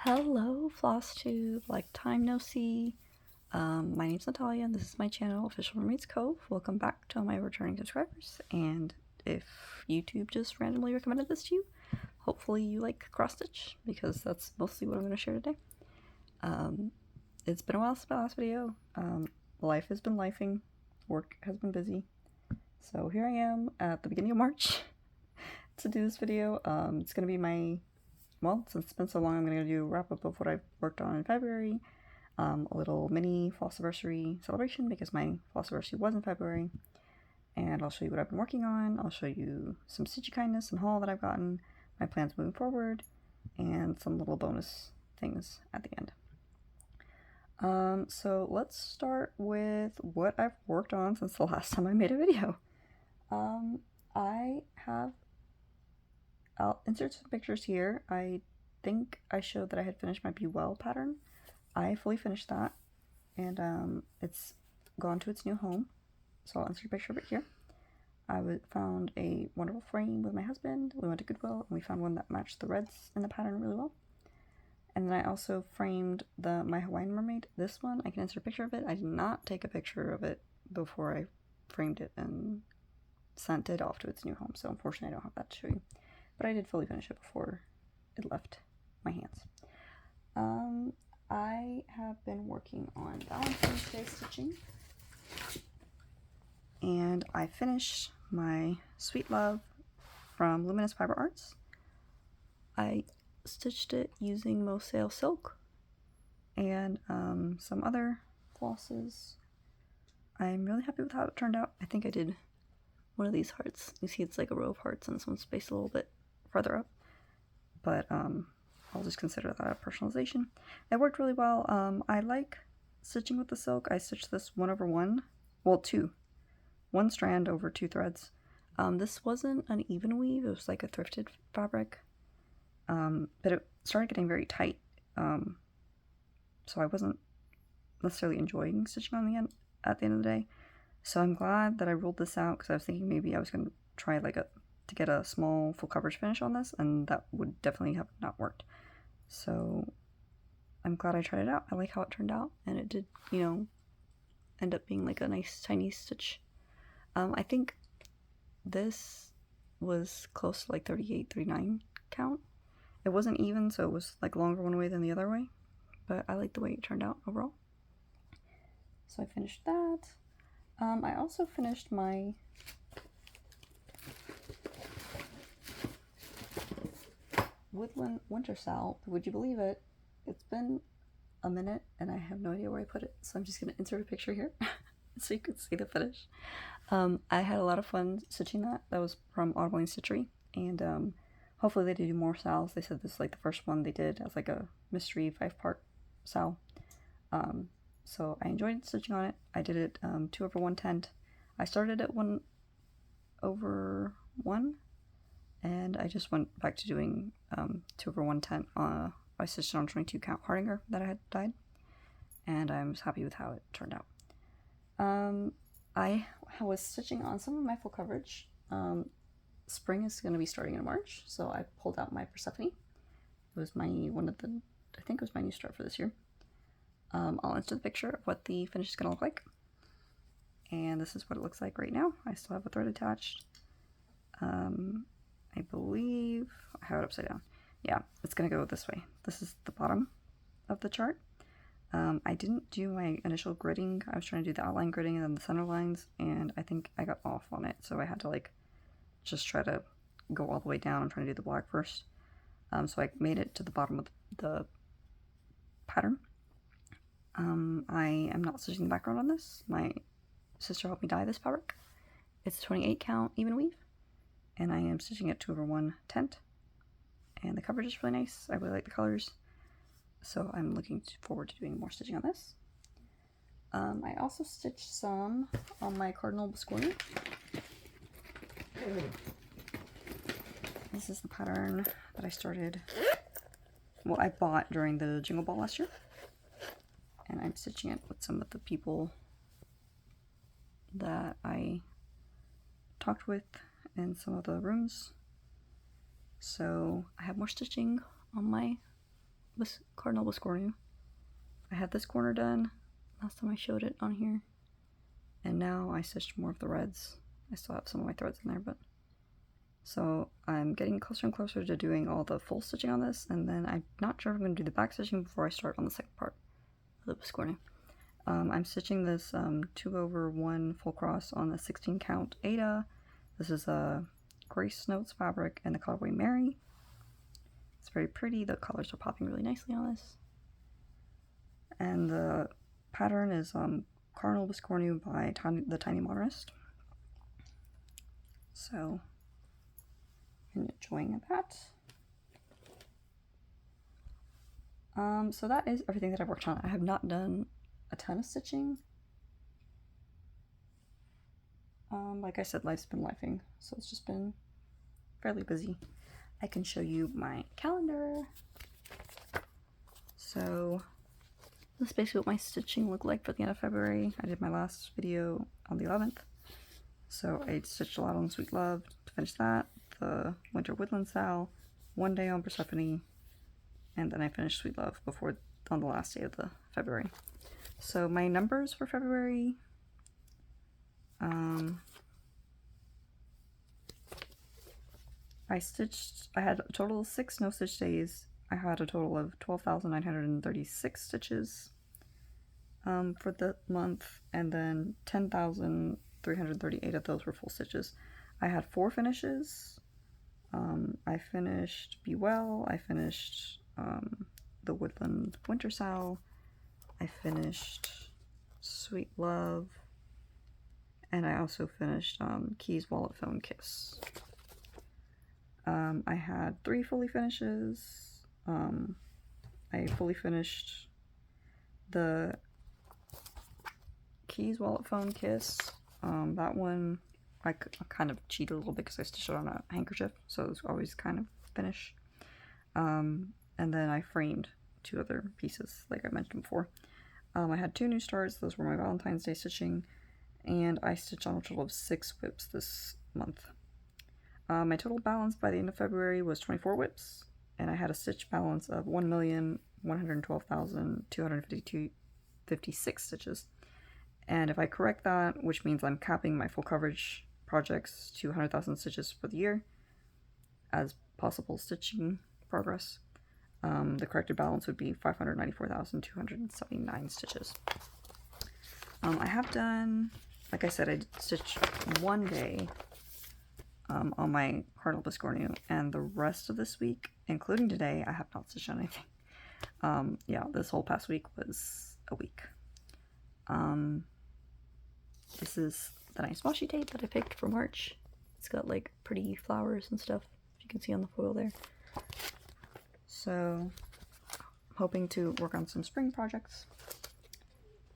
Hello, Flosstube. Like time no see. My name's Natalia, and this is my channel, OfficialMermaidsCove. Welcome back to all my returning subscribers. And if YouTube just randomly recommended this to you, hopefully you like cross stitch because that's mostly what I'm going to share today. It's been a while since my last video. Life has been lifing, work has been busy. So here I am at the beginning of March to do this video. It's going to be my since it's been so long, I'm going to do a wrap-up of what I've worked on in February, a little mini Flossaversary celebration because my Flossaversary was in February, and I'll show you what I've been working on. I'll show you some stitchy kindness and haul that I've gotten, my plans moving forward, and some little bonus things at the end. So let's start with what I've worked on since the last time I made a video. I'll insert some pictures here. I think I showed that I had finished my Be Well pattern. I fully finished that, and it's gone to its new home. So I'll insert a picture of it here. I found a wonderful frame with my husband. We went to Goodwill, and we found one that matched the reds in the pattern really well. And then I also framed my Hawaiian mermaid. This one, I can insert a picture of it. I did not take a picture of it before I framed it and sent it off to its new home. So unfortunately, I don't have that to show you. But I did fully finish it before it left my hands. I have been working on Valentine's Day stitching, and I finished my Sweet Love from Luminous Fiber Arts. I stitched it using Mosaic silk and some other flosses. I'm really happy with how it turned out. I think I did one of these hearts. You see it's like a row of hearts and this one's spaced a little bit further up, but I'll just consider that a personalization. It worked really well. I like stitching with the silk. I stitched this 1/1, well, 2, 1 strand over 2 threads. This wasn't an even weave, it was like a thrifted fabric, but it started getting very tight, so I wasn't necessarily enjoying stitching at the end of the day. So I'm glad that I ruled this out because I was thinking maybe I was going to try to get a small full coverage finish on this, and that would definitely have not worked. So I'm glad I tried it out. I like how it turned out, and it did, end up being like a nice tiny stitch. I think this was close to like 38, 39 count. It wasn't even, so it was like longer one way than the other way, but I like the way it turned out overall. So I finished that. I also finished my Woodland winter sal. Would you believe it? It's been a minute and I have no idea where I put it, so I'm just going to insert a picture here so you can see the finish. I had a lot of fun stitching that. That was from Stitchery, and hopefully they do more sals. They said this is like the first one they did as like a mystery 5-part sal. So I enjoyed stitching on it. I did it 2/1 tent. I started at 1/1, and I just went back to doing 2/1 tent. I stitched on 22 count Hardinger that I had dyed, and I was happy with how it turned out. I was stitching on some of my full coverage. Spring is going to be starting in March, so I pulled out my Persephone. It was I think it was my new start for this year. I'll insert the picture of what the finish is going to look like. And this is what it looks like right now. I still have a thread attached. I believe I have it upside down. Yeah, it's going to go this way. This is the bottom of the chart. I didn't do my initial gridding. I was trying to do the outline gridding and then the center lines, and I think I got off on it. So I had to just try to go all the way down and try to do the black first. So I made it to the bottom of the pattern. I am not stitching the background on this. My sister helped me dye this fabric. It's 28 count even weave, and I am stitching it 2/1 tent, and the coverage is really nice. I really like the colors, so I'm looking forward to doing more stitching on this. I also stitched some on my Cardinal Biscotti. This is the pattern that I started, I bought during the Jingle Ball last year. And I'm stitching it with some of the people that I talked with in some of the rooms. So I have more stitching on my Cardinal Biscornu. I had this corner done last time I showed it on here, and now I stitched more of the reds. I still have some of my threads in there, but so I'm getting closer and closer to doing all the full stitching on this, and then I'm not sure if I'm going to do the back stitching before I start on the second part of the Biscornu. I'm stitching this 2/1 full cross on the 16 count Ada. This is a Grace Notes fabric and the colorway Mary. It's very pretty. The colors are popping really nicely on this. And the pattern is Cardinal Biscornu by the Tiny Modernist. So I'm enjoying that. So that is everything that I've worked on. I have not done a ton of stitching. Like I said, life's been lifing, so it's just been fairly busy. I can show you my calendar. So this is basically what my stitching looked like for the end of February. I did my last video on the 11th. So I stitched a lot on Sweet Love to finish that, the Winter Woodland Sal, one day on Persephone, and then I finished Sweet Love on the last day of the February. So my numbers for February, I had a total of 6 no-stitch days. I had a total of 12,936 stitches for the month, and then 10,338 of those were full stitches. I had 4 finishes. I finished Be Well, I finished the Woodland Winter Sal, I finished Sweet Love, and I also finished Keys, Wallet, Phone, Kiss. I had 3 fully finishes. I fully finished the Keys, Wallet, Phone, Kiss. That one I kind of cheated a little bit because I stitched it on a handkerchief, so it was always kind of finished. And then I framed 2 other pieces, like I mentioned before. I had 2 new starts. Those were my Valentine's Day stitching, and I stitched on a total of 6 whips this month. My total balance by the end of February was 24 whips, and I had a stitch balance of 1,112,256 stitches. And if I correct that, which means I'm capping my full coverage projects to 100,000 stitches for the year as possible stitching progress, the corrected balance would be 594,279 stitches. I have done, like I said, I stitched one day on my Cardinal Biscornu, and the rest of this week, including today, I have not stitched anything. Yeah, this whole past week was a week. This is the nice washi tape that I picked for March. It's got like pretty flowers and stuff, you can see on the foil there. So I'm hoping to work on some spring projects.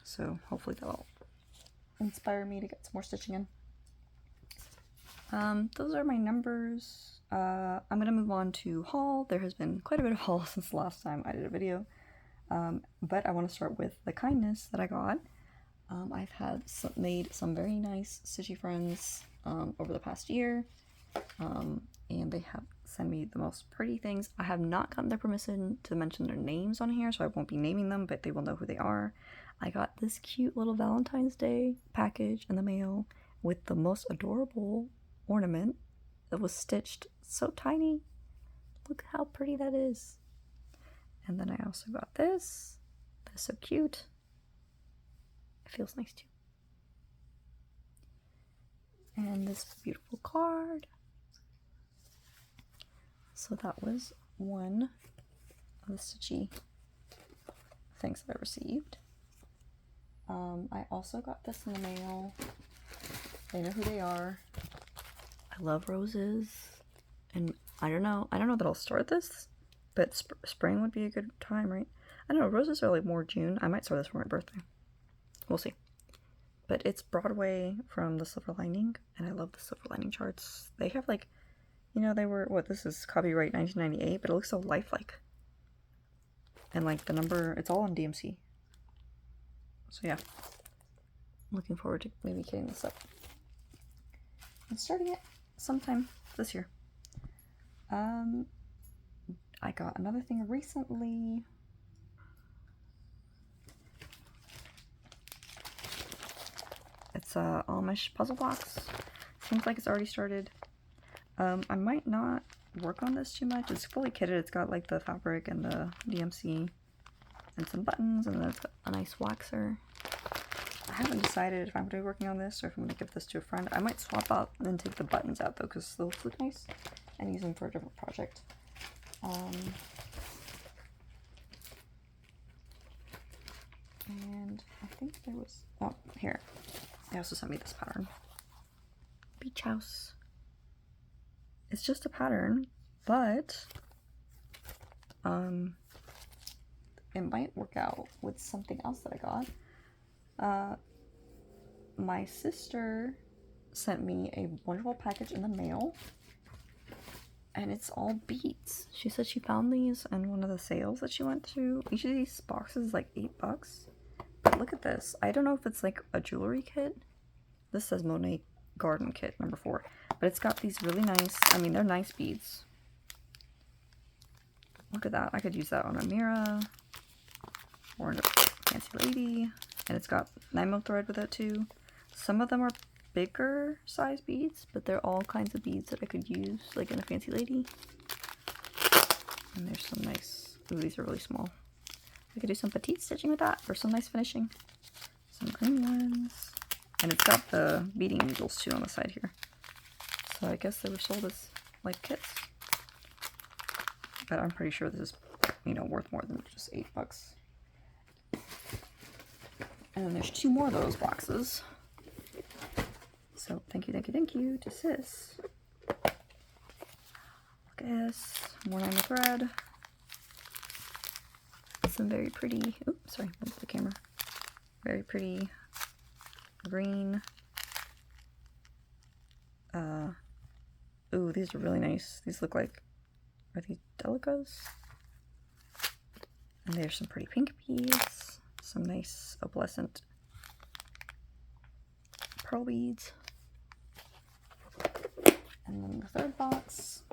So hopefully that'll inspire me to get some more stitching in. Those are my numbers. I'm going to move on to haul. There has been quite a bit of haul since the last time I did a video. But I want to start with the kindness that I got. I've made some very nice stitchy friends over the past year. And they have sent me the most pretty things. I have not gotten their permission to mention their names on here, so I won't be naming them, but they will know who they are. I got this cute little Valentine's Day package in the mail with the most adorable ornament that was stitched so tiny. Look how pretty that is. And then I also got this. That's so cute. It feels nice too. And this beautiful card. So that was one of the stitchy things that I received. I also got this in the mail. They know who they are. I love roses, and I don't know that I'll start this, but spring would be a good time, right? I don't know, roses are like more June. I might start this for my birthday. We'll see. But it's Broadway from the Silver Lining, and I love the Silver Lining charts. They have like, you know, they were, this is copyright 1998, but it looks so lifelike. And like the number, it's all on DMC. So yeah, I'm looking forward to maybe getting this up and starting it sometime this year. I got another thing recently. It's a Amish puzzle box. Seems like it's already started. I might not work on this too much. It's fully kitted. It's got like the fabric and the DMC and some buttons, and then it's got a nice waxer. I haven't decided if I'm going to be working on this or if I'm going to give this to a friend. I might swap out and then take the buttons out though, because those look nice, and use them for a different project. And I think there was, oh, here. They also sent me this pattern. Beach house. It's just a pattern, but it might work out with something else that I got. My sister sent me a wonderful package in the mail, and it's all beads. She said she found these in one of the sales that she went to. Each of these boxes is like $8. But look at this. I don't know if it's like a jewelry kit. This says Monet Garden Kit number 4. But it's got these really nice, I mean, they're nice beads. Look at that. I could use that on a mirror or a fancy lady. And it's got 9mm thread with it too. Some of them are bigger size beads, but they're all kinds of beads that I could use like in a fancy lady. And there's some nice, ooh, these are really small. I could do some petite stitching with that or some nice finishing. Some green ones. And it's got the beading needles too on the side here. So I guess they were sold as like kits. But I'm pretty sure this is, you know, worth more than just $8. And then there's 2 more of those boxes. So thank you to sis. Look at this. More 9mm thread. Some very pretty, oops, sorry, that's the camera. Very pretty green. Ooh, these are really nice. These look like, are these delicas? And there's some pretty pink beads. Some nice opalescent pearl beads. And then the third box,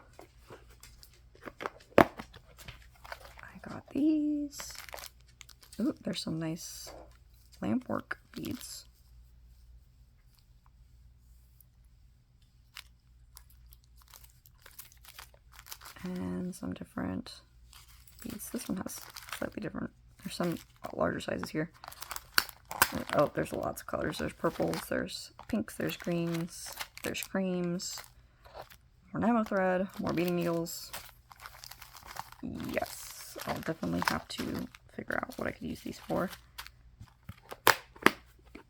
I got these. Ooh, there's some nice lampwork beads. And some different beads. This one has slightly different. There's some larger sizes here. Oh, there's lots of colors. There's purples, there's pinks, there's greens, there's creams, more 9mm thread, more beading needles. Yes, I'll definitely have to figure out what I could use these for.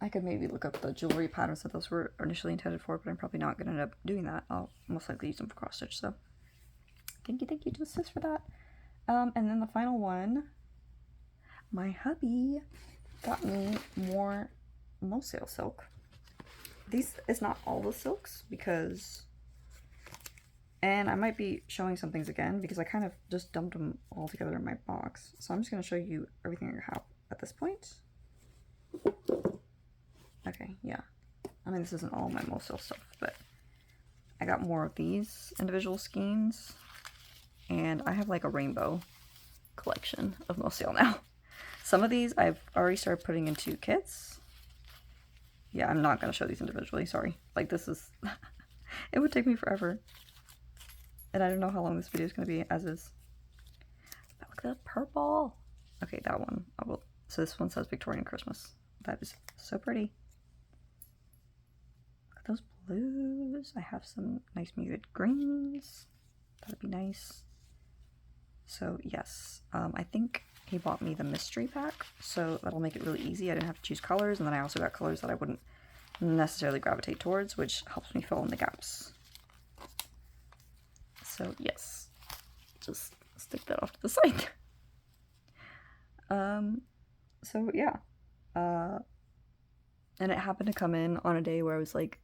I could maybe look up the jewelry patterns that those were initially intended for, but I'm probably not going to end up doing that. I'll most likely use them for cross stitch, so thank you to sis for that. And then the final one, my hubby got me more Mosale silk. These is not all the silks because, and I might be showing some things again because I kind of just dumped them all together in my box. So I'm just going to show you everything I have at this point. Okay, yeah. I mean, this isn't all my Mosale stuff, but I got more of these individual skeins. And I have like a rainbow collection of Mosale now. Some of these I've already started putting into kits. Yeah, I'm not going to show these individually, sorry. Like this is, it would take me forever. And I don't know how long this video is going to be as is. But look at that purple. Okay, that one. I will. So this one says Victorian Christmas. That is so pretty. Look at those blues. I have some nice muted greens. That'd be nice. So yes, I think he bought me the mystery pack, so that'll make it really easy. I didn't have to choose colors, and then I also got colors that I wouldn't necessarily gravitate towards, which helps me fill in the gaps. So yes, just stick that off to the side. So yeah, and it happened to come in on a day where I was like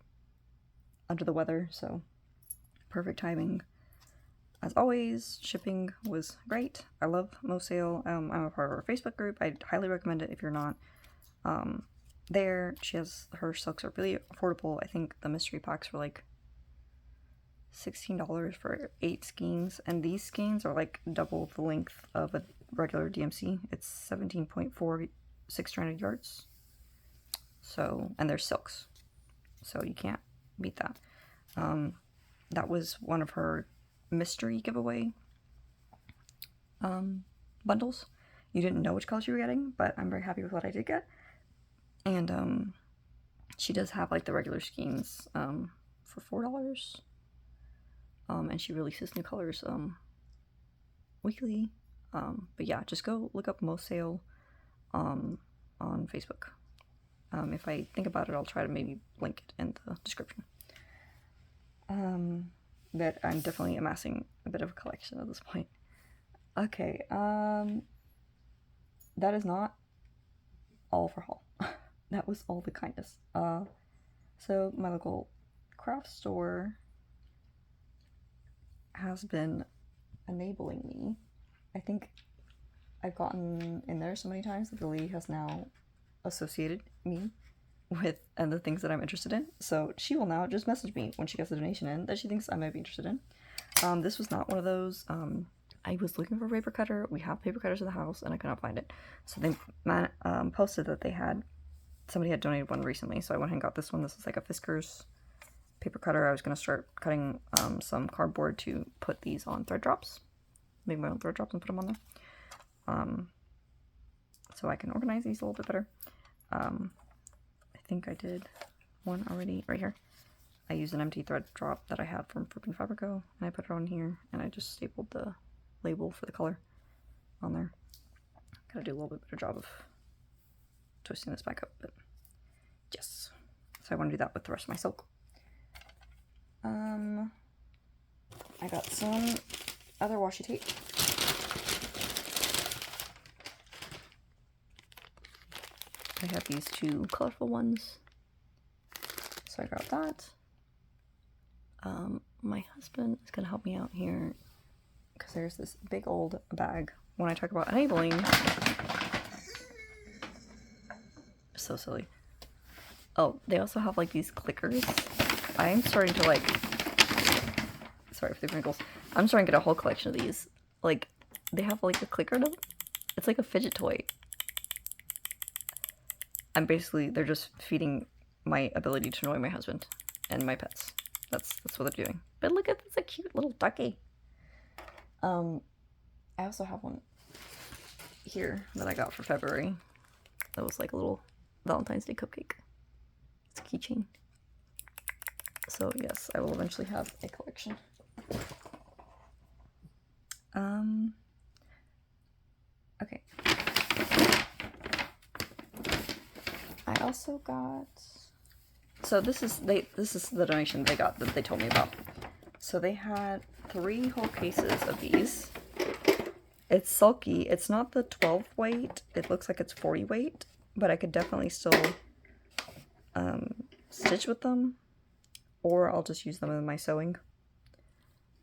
under the weather, so perfect timing. As always, shipping was great. I love Mosale. I'm a part of her Facebook group. I'd highly recommend it if you're not there. She has, her silks are really affordable. I think the mystery packs were like $16 for 8 skeins, and these skeins are like double the length of a regular DMC. It's 17.4 6-stranded yards. So, and they're silks, so you can't beat that. That was one of her mystery giveaway bundles. You didn't know which colors you were getting, but I'm very happy with what I did get. And she does have like the regular skeins for $4. And she releases new colors weekly. But yeah, just go look up Mo Sale on Facebook. If I think about it, I'll try to maybe link it in the description. But I'm definitely amassing a bit of a collection at this point. Okay, that is not all for haul. That was all the kindness. So my local craft store has been enabling me. I think I've gotten in there so many times that the lady has now associated me with the things that I'm interested in. So she will now just message me when she gets a donation in that she thinks I might be interested in. This was not one of those. I was looking for a paper cutter. We have paper cutters in the house and I could not find it. So they posted that somebody had donated one recently. So I went and got this one. This is like a Fiskars paper cutter. I was going to start cutting some cardboard to put these on thread drops. Make my own thread drops and put them on there. So I can organize these a little bit better. I think I did one already right here. I used an empty thread drop that I had from Forbidden Fabrico, and I put it on here, and I just stapled the label for the color on there. Gotta do a little bit better job of twisting this back up, but yes. So I want to do that with the rest of my silk. I got some other washi tape. I have these two colorful ones, so I got that. My husband is gonna help me out here because there's this big old bag. When I talk about enabling, so silly. Oh, they also have like these clickers. I am starting to like, sorry for the wrinkles. I'm starting to get a whole collection of these. Like, they have like a clicker to them. It's like a fidget toy. And basically, they're just feeding my ability to annoy my husband and my pets. That's what they're doing. But look at this, a cute little ducky. I also have one here that I got for February. That was like a little Valentine's Day cupcake. It's a keychain. So yes, I will eventually have a collection. Okay. I also got, so this is the donation they got that they told me about. So they had 3 whole cases of these. It's sulky. It's not the 12 weight. It looks like it's 40 weight, but I could definitely still stitch with them, or I'll just use them in my sewing.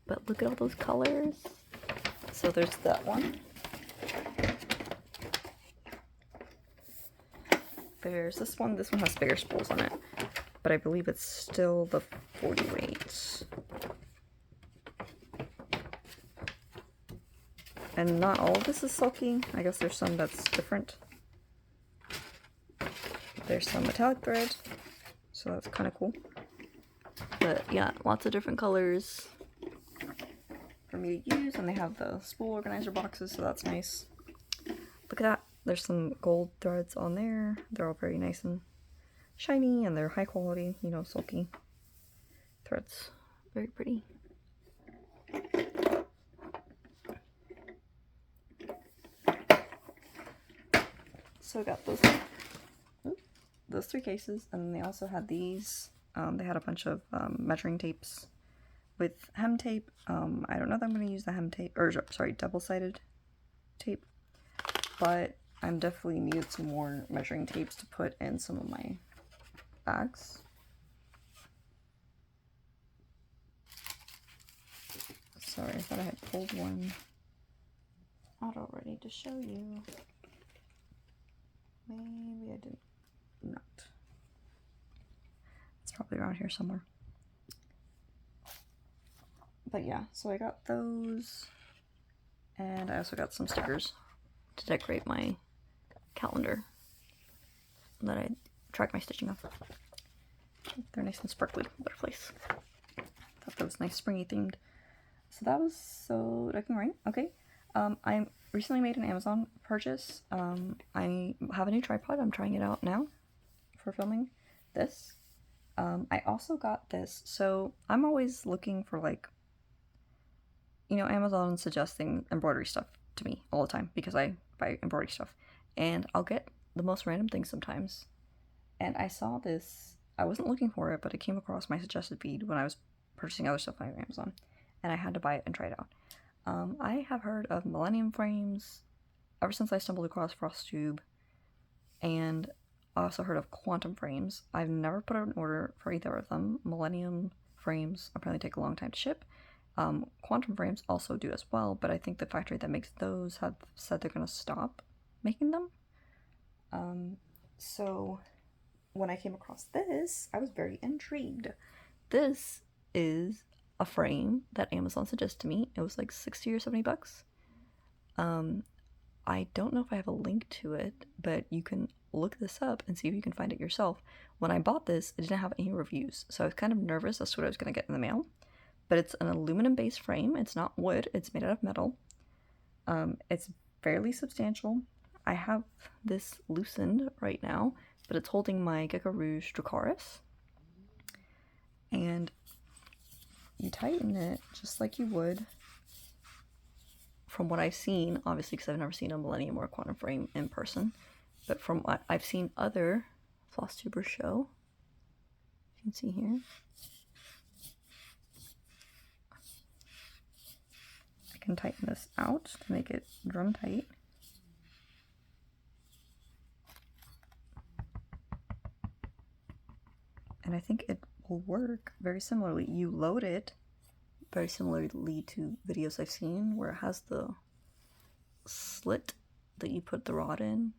But look at all those colors. So there's that one. There's this one. This one has bigger spools on it, but I believe it's still the 40 weight. And not all of this is sulky. I guess there's some that's different. There's some metallic thread, so that's kind of cool. But yeah, lots of different colors for me to use, and they have the spool organizer boxes, so that's nice. Look at that. There's some gold threads on there. They're all very nice and shiny, and they're high quality, you know, sulky threads. Very pretty. So I got those 3 cases, and then they also had these. They had a bunch of measuring tapes with hem tape. I don't know that I'm going to use the hem tape, or sorry, double-sided tape, but I'm definitely needed some more measuring tapes to put in some of my bags. Sorry, I thought I had pulled one out already to show you. Maybe I did not. It's probably around here somewhere. But yeah, so I got those, and I also got some stickers to decorate my calendar that I track my stitching on. They're nice and sparkly, butterflies. Thought that was nice, springy themed. So that was so looking right. Okay. I recently made an Amazon purchase. I have a new tripod. I'm trying it out now for filming this. I also got this. So I'm always looking for, like, you know, Amazon suggesting embroidery stuff to me all the time because I buy embroidery stuff. And I'll get the most random things sometimes. And I saw this. I wasn't looking for it, but it came across my suggested feed when I was purchasing other stuff on Amazon. And I had to buy it and try it out. I have heard of Millennium frames ever since I stumbled across Flosstube, and I also heard of quantum frames. I've never put an order for either of them. Millennium frames apparently take a long time to ship. Quantum frames also do as well, but I think the factory that makes those have said they're going to stop making them. So when I came across this, I was very intrigued. This is a frame that Amazon suggested to me. It was like 60 or 70 bucks. I don't know if I have a link to it, but you can look this up and see if you can find it yourself. When I bought this, it didn't have any reviews, so I was kind of nervous as to what I was going to get in the mail. But it's an aluminum based frame. It's not wood. It's made out of metal. It's fairly substantial. I have this loosened right now, but it's holding my Gecko Rouge Dracaris. And you tighten it just like you would. From what I've seen, obviously, because I've never seen a Millennium or a quantum frame in person, but from what I've seen other Flosstubers show, you can see here, I can tighten this out to make it drum tight. And I think it will work very similarly. You load it very similarly to videos I've seen where it has the slit that you put the rod in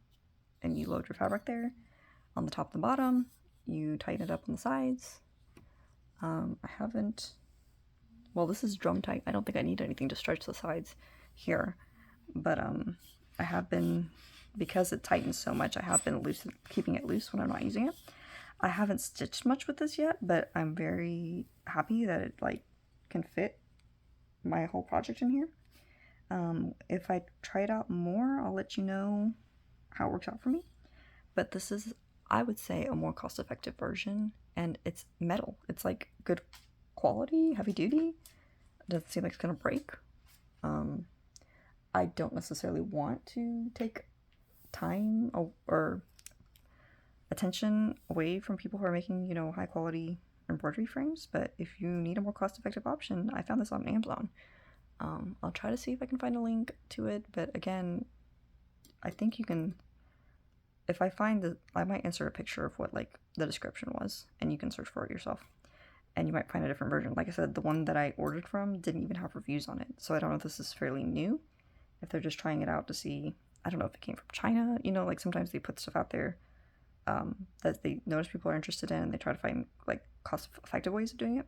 and you load your fabric there on the top and the bottom. You tighten it up on the sides. I haven't, well, this is drum tight. I don't think I need anything to stretch the sides here, but I have been, because it tightens so much, I have been keeping it loose when I'm not using it. I haven't stitched much with this yet, but I'm very happy that it like can fit my whole project in here. If I try it out more, I'll let you know how it works out for me. But this is, I would say, a more cost-effective version, and it's metal. It's like good quality, heavy duty. It doesn't seem like it's gonna break. I don't necessarily want to take time or attention away from people who are making, you know, high quality embroidery frames, but if you need a more cost-effective option, I found this on Amazon. I'll try to see if I can find a link to it, but again, I think you can, if I find that, I might insert a picture of what like the description was, and you can search for it yourself, and you might find a different version. Like I said, the one that I ordered from didn't even have reviews on it, so I don't know if this is fairly new, if they're just trying it out to see, I don't know if it came from China, you know, like sometimes they put stuff out there that they notice people are interested in, and they try to find like cost-effective ways of doing it.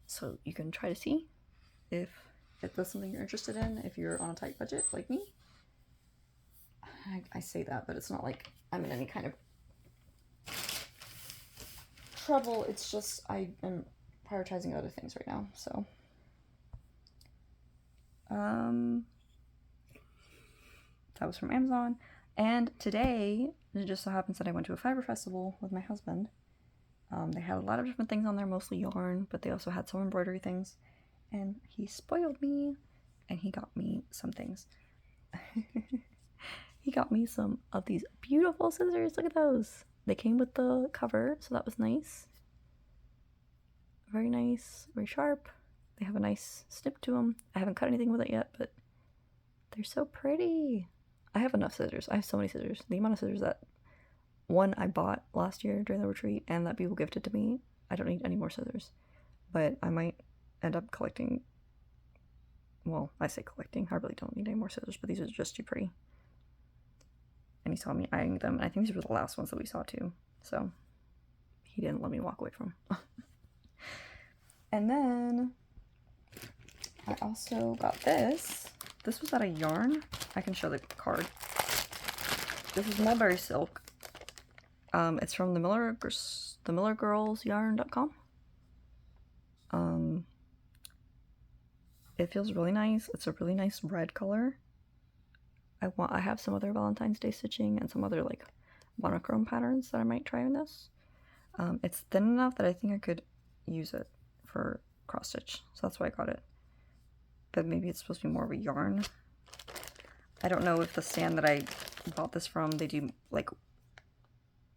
So you can try to see if that's something you're interested in, if you're on a tight budget like me. I say that, but it's not like I'm in any kind of trouble. It's just I am prioritizing other things right now. So that was from Amazon. And today, it just so happens that I went to a fiber festival with my husband. They had a lot of different things on there, mostly yarn, but they also had some embroidery things. And he spoiled me, and he got me some things. He got me some of these beautiful scissors. Look at those. They came with the cover, so that was nice. Very nice, very sharp. They have a nice snip to them. I haven't cut anything with it yet, but they're so pretty. I have enough scissors. I have so many scissors. The amount of scissors that, one, I bought last year during the retreat, and that people gifted to me, I don't need any more scissors. But I might end up collecting, well, I say collecting, I really don't need any more scissors, but these are just too pretty. And he saw me eyeing them, and I think these were the last ones that we saw too, so he didn't let me walk away from them. And then I also got this. This was out of yarn. I can show the card. This is mulberry silk. It's from the millergirlsyarn.com. It feels really nice. It's a really nice red color. I have some other Valentine's Day stitching and some other like monochrome patterns that I might try in this. It's thin enough that I think I could use it for cross stitch, so that's why I got it. But maybe it's supposed to be more of a yarn. I don't know if the stand that I bought this from, they do like,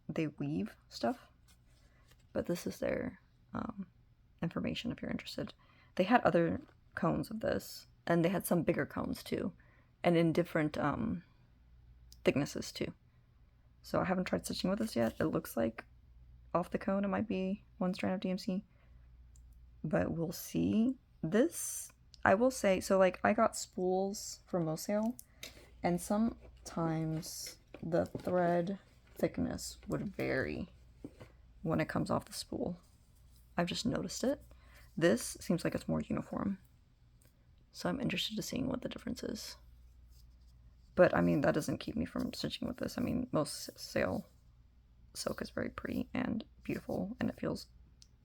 they weave stuff, but this is their information if you're interested. They had other cones of this, and they had some bigger cones too, and in different thicknesses too. So I haven't tried stitching with this yet. It looks like off the cone it might be one strand of DMC, but we'll see. This, I will say, so like I got spools from Mosale, and sometimes the thread thickness would vary when it comes off the spool. I've just noticed it. This seems like it's more uniform, so I'm interested to seeing what the difference is. But I mean, that doesn't keep me from stitching with this. I mean, most sale silk is very pretty and beautiful, and it feels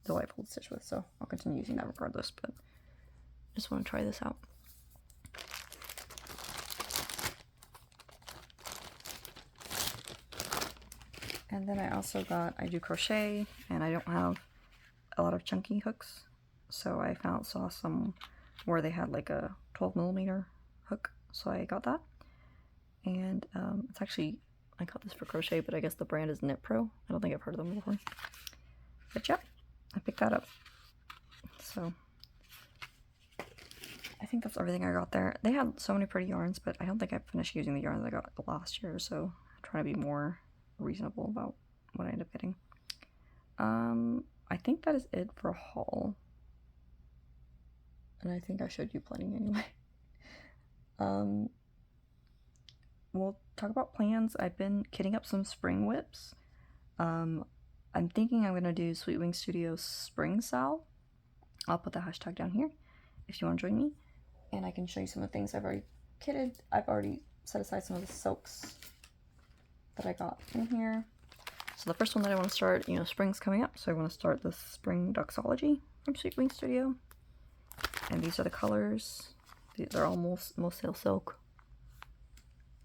delightful to stitch with, so I'll continue using that regardless, but I just want to try this out. And then I also got, I do crochet, and I don't have a lot of chunky hooks, so I saw some where they had like a 12mm hook, so I got that. And it's actually, I got this for crochet, but I guess the brand is Knit Pro. I don't think I've heard of them before. But yeah, I picked that up. So I think that's everything I got there. They had so many pretty yarns, but I don't think I finished using the yarns I got last year, so I'm trying to be more reasonable about what I end up getting. I think that is it for a haul. And I think I showed you plenty anyway. We'll talk about plans. I've been kitting up some spring whips. I'm thinking I'm gonna do Sweet Wing Studio Spring Sal. I'll put the hashtag down here if you want to join me, and I can show you some of the things I've already kitted. I've already set aside some of the silks that I got in here. So the first one that I want to start, you know, spring's coming up, so I want to start the Spring Doxology from Sweet Wing Studio. And these are the colors. They're all Mosale silk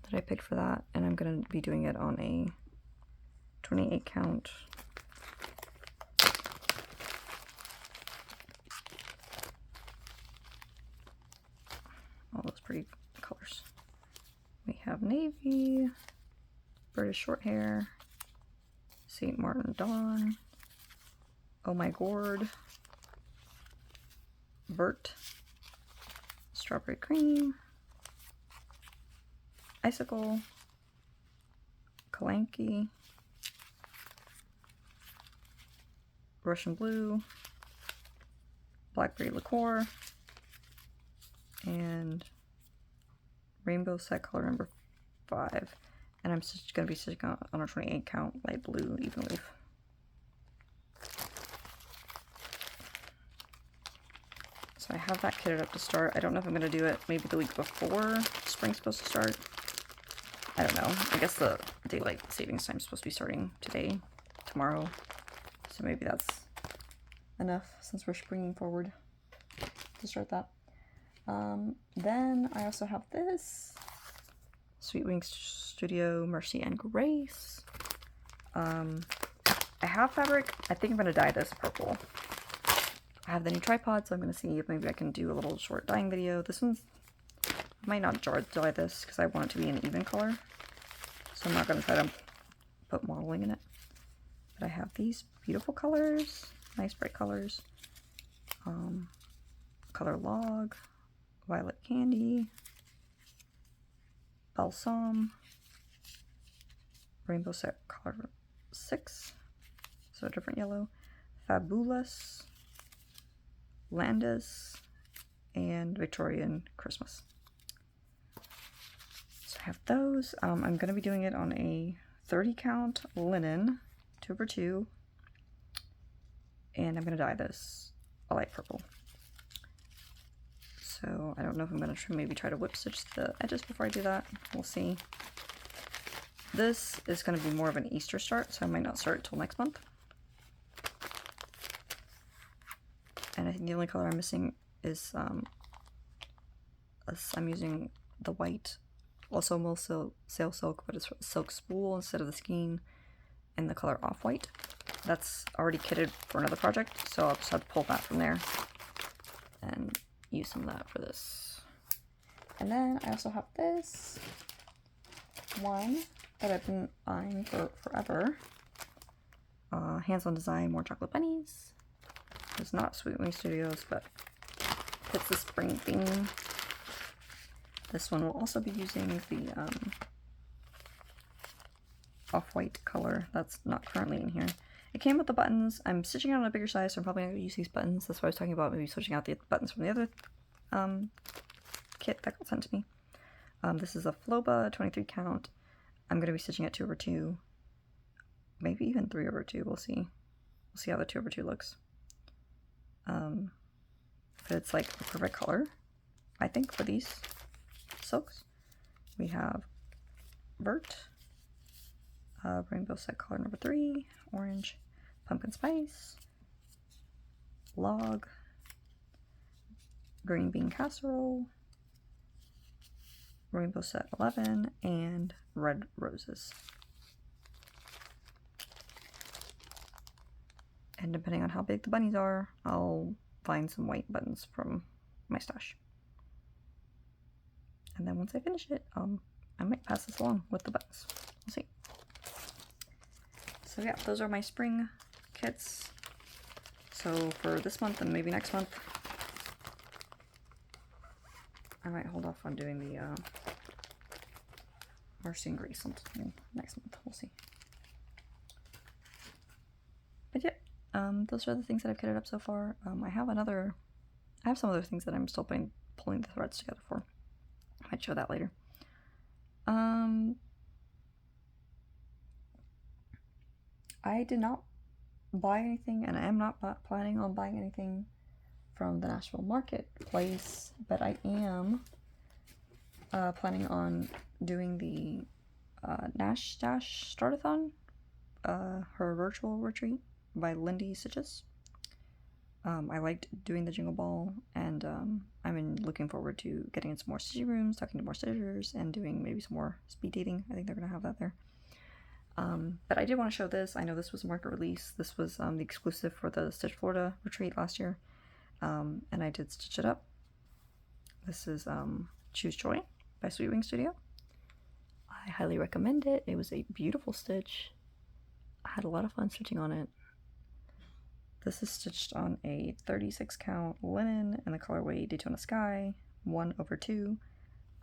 that I picked for that, and I'm going to be doing it on a 28 count. All those pretty colors. We have navy, British short hair, St. Martin Dawn, Oh My Gourd, Vert, Strawberry Cream, Icicle, Kalanki, Russian Blue, Blackberry Liqueur, and Rainbow Set color number 5. And I'm just going to be stitching on a 28 count light blue even leaf. So I have that kitted up to start. I don't know if I'm going to do it maybe the week before spring's supposed to start. I don't know. I guess the daylight savings time is supposed to be starting today, tomorrow. So maybe that's enough since we're springing forward to start that. Then I also have this Sweet Wing Studio Mercy and Grace. I have fabric. I think I'm going to dye this purple. I have the new tripod, so I'm going to see if maybe I can do a little short dyeing video. This one's, I might not dye this because I want it to be an even color. So I'm not going to try to put modeling in it. But I have these beautiful colors, nice bright colors. Color Log, Violet Candy, Balsam, Rainbow Set color 6, so a different yellow, Fabulous, Landis, and Victorian Christmas. So I have those. I'm going to be doing it on a 30 count linen 2x2, and I'm going to dye this a light purple. So I don't know if I'm going to maybe try to whip stitch the edges before I do that. We'll see. This is going to be more of an Easter start, so I might not start until next month. And I think the only color I'm missing is I'm using the white, also sail silk, but it's silk spool instead of the skein, in the color Off-White. That's already kitted for another project, so I'll just have to pull that from there and use some of that for this. And then I also have this one that I've been eyeing for forever. Hands-on design, more chocolate bunnies. It's not Sweet Wing Studios, but it's the spring theme. This one will also be using the Off-White color that's not currently in here. It came with the buttons. I'm stitching it on a bigger size, so I'm probably not going to use these buttons. That's why I was talking about maybe switching out the buttons from the other kit that got sent to me. This is a Floba 23 count. I'm going to be stitching at 2/2, maybe even 3/2. We'll see. We'll see how the 2/2 looks. But it's like the perfect color, I think, for these silks. We have Vert, Rainbow Set color number 3, orange, pumpkin spice, log, green bean casserole, Rainbow Set 11, and red roses. And depending on how big the bunnies are, I'll find some white buttons from my stash. And then once I finish it, I might pass this along with the buttons. We'll see. So yeah, those are my spring kits. So for this month and maybe next month, I might hold off on doing the Mercy and Grace until next month. We'll see. But yeah, those are the things that I've kitted up so far. I have some other things that I'm still pulling the threads together for. I might show that later. I did not buy anything, and I am not planning on buying anything from the Nashville Marketplace, but I am planning on doing the Nash Dash Startathon, her virtual retreat by Lindy Stitches. I liked doing the Jingle Ball, and I'm looking forward to getting in some more stitching rooms, talking to more stitchers, and doing maybe some more speed dating. I think they're going to have that there. But I did want to show this. I know this was a market release. This was the exclusive for the Stitch Florida retreat last year, and I did stitch it up. This is Choose Joy by Sweet Wing Studio. I highly recommend it. It was a beautiful stitch. I had a lot of fun stitching on it. This is stitched on a 36 count linen in the colorway Daytona Sky, 1/2.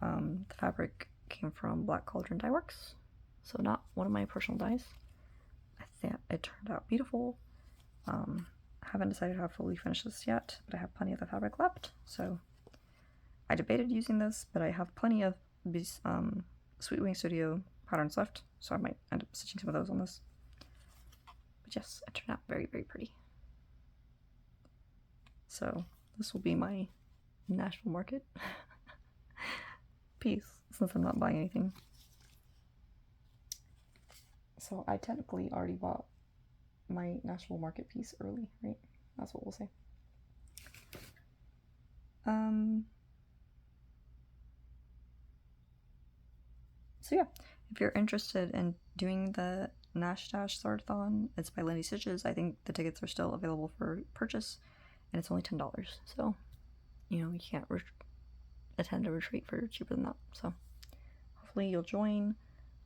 The fabric came from Black Cauldron Dye Works, so not one of my personal dyes. I think it turned out beautiful. I haven't decided how to fully finish this yet, but I have plenty of the fabric left, so I debated using this, but I have plenty of these Sweet Wing Studio patterns left, so I might end up stitching some of those on this. But yes, it turned out very, very pretty. So this will be my Nashville Market piece, since I'm not buying anything. So I technically already bought my Nashville Market piece early, right? That's what we'll say. So yeah, if you're interested in doing the Nash Dash Startathon, it's by Lindy Stitches. I think the tickets are still available for purchase, and it's only $10. So, you know, you can't attend a retreat for cheaper than that. So hopefully you'll join.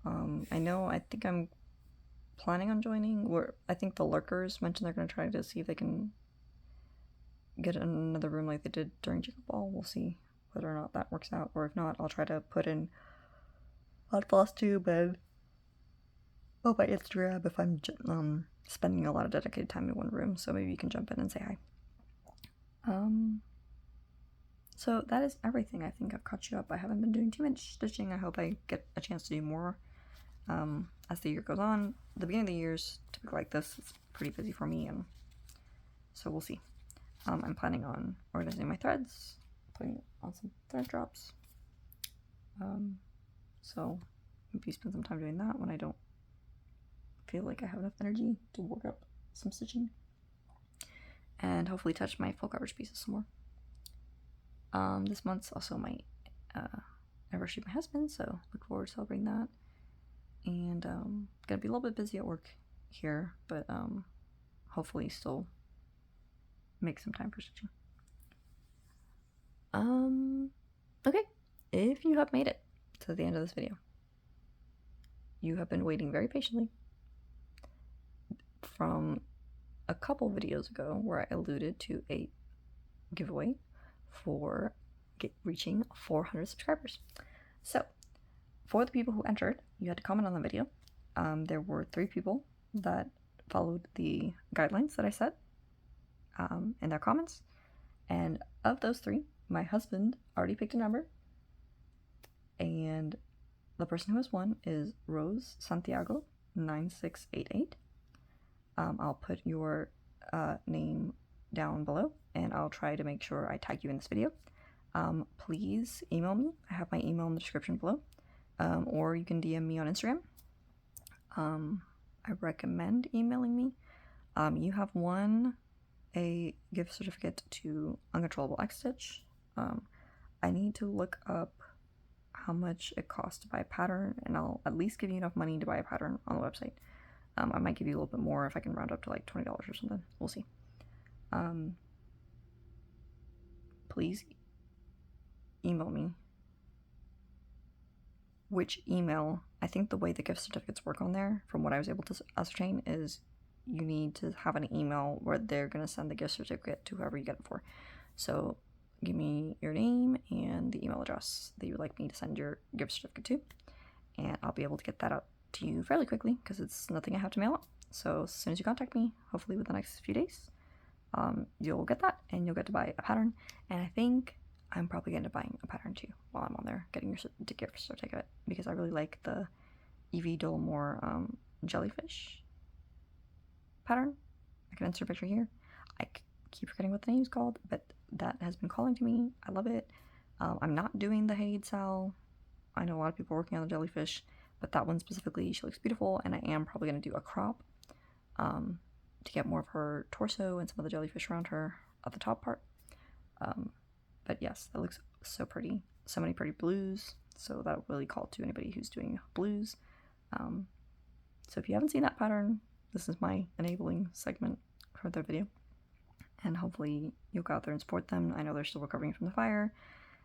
I think I'm planning on joining. I think the lurkers mentioned they're going to try to see if they can get another room like they did during Jingle Ball. We'll see whether or not that works out, or if not, I'll try to put in on Flosstube and on my Instagram if I'm spending a lot of dedicated time in one room, so maybe you can jump in and say hi. So that is everything. I think I've caught you up. I haven't been doing too much stitching. I hope I get a chance to do more as the year goes on. The beginning of the year is typically like this. It's pretty busy for me, and so we'll see. I'm planning on organizing my threads, putting on some thread drops. So maybe spend some time doing that when I don't feel like I have enough energy to work up some stitching. And hopefully touch my full coverage pieces some more. This month's also my anniversary of my husband, so look forward to celebrating that. And gonna be a little bit busy at work here, but hopefully still make some time for stitching. Okay, if you have made it to the end of this video, you have been waiting very patiently from a couple videos ago where I alluded to a giveaway for reaching 400 subscribers. So for the people who entered, you had to comment on the video. There were 3 people that followed the guidelines that I set in their comments, and of those 3, my husband already picked a number, and the person who has won is Rose Santiago 9688. I'll put your name down below, and I'll try to make sure I tag you in this video. Please email me. I have my email in the description below, or you can DM me on Instagram. I recommend emailing me. You have won a gift certificate to Uncontrollable X Stitch. I need to look up how much it costs to buy a pattern, and I'll at least give you enough money to buy a pattern on the website. I might give you a little bit more if I can round up to like $20 or something. We'll see. Please email me. Which email? I think the way the gift certificates work on there, from what I was able to ascertain, is you need to have an email where they're going to send the gift certificate to whoever you get it for. So give me your name and the email address that you would like me to send your gift certificate to, and I'll be able to get that out to you fairly quickly because it's nothing I have to mail out. So as soon as you contact me, hopefully within the next few days, you'll get that and you'll get to buy a pattern. And I think I'm probably going to buy a pattern too while I'm on there getting your gift certificate, because I really like the Evie Dollamore jellyfish pattern. I can insert a picture here. I keep forgetting what the name's called, but that has been calling to me. I love it. I'm not doing the Haid Sal. I know a lot of people are working on the jellyfish, but that one specifically, she looks beautiful, and I am probably going to do a crop to get more of her torso and some of the jellyfish around her at the top part. But yes, that looks so pretty. So many pretty blues, so that will really call to anybody who's doing blues. So if you haven't seen that pattern, this is my enabling segment for their video. And hopefully you'll go out there and support them. I know they're still recovering from the fire.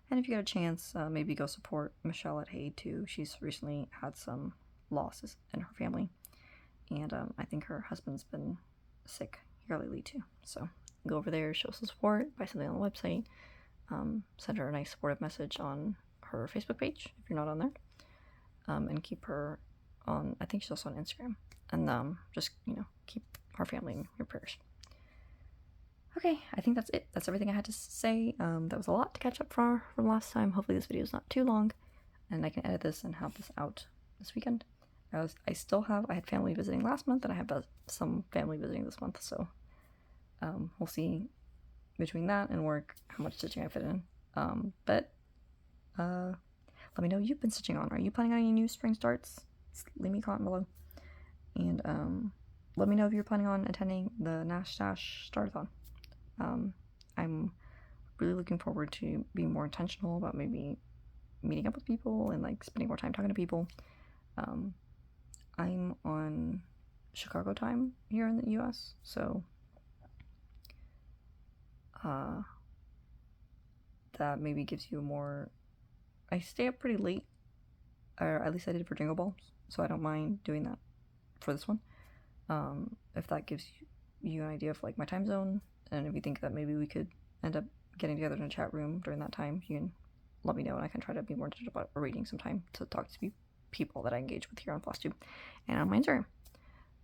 And if you get a chance, maybe go support Michelle at Haid too. She's recently had some losses in her family. And I think her husband's been sick here lately too. So go over there, show some support, buy something on the website. Send her a nice supportive message on her Facebook page if you're not on there. And keep her on, I think she's also on Instagram. And just, keep our family in your prayers. Okay, I think that's it. That's everything I had to say. That was a lot to catch up from last time. Hopefully this video is not too long, and I can edit this and have this out this weekend. I had family visiting last month, and I have some family visiting this month, so we'll see between that and work how much stitching I fit in. But let me know what you've been stitching on. Are you planning on any new spring starts? Leave me a comment below. And let me know if you're planning on attending the Nash Dash Startathon. I'm really looking forward to being more intentional about maybe meeting up with people and like spending more time talking to people. I'm on Chicago time here in the US, so that maybe gives you more. I stay up pretty late, or at least I did for Jingle Balls, so I don't mind doing that for this one. If that gives you an idea of like my time zone, and if you think that maybe we could end up getting together in a chat room during that time, you can let me know, and I can try to be more intentional about arranging some time to talk to people that I engage with here on Flosstube and on my Instagram.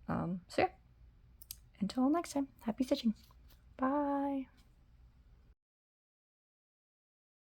So yeah, until next time, happy stitching. Bye.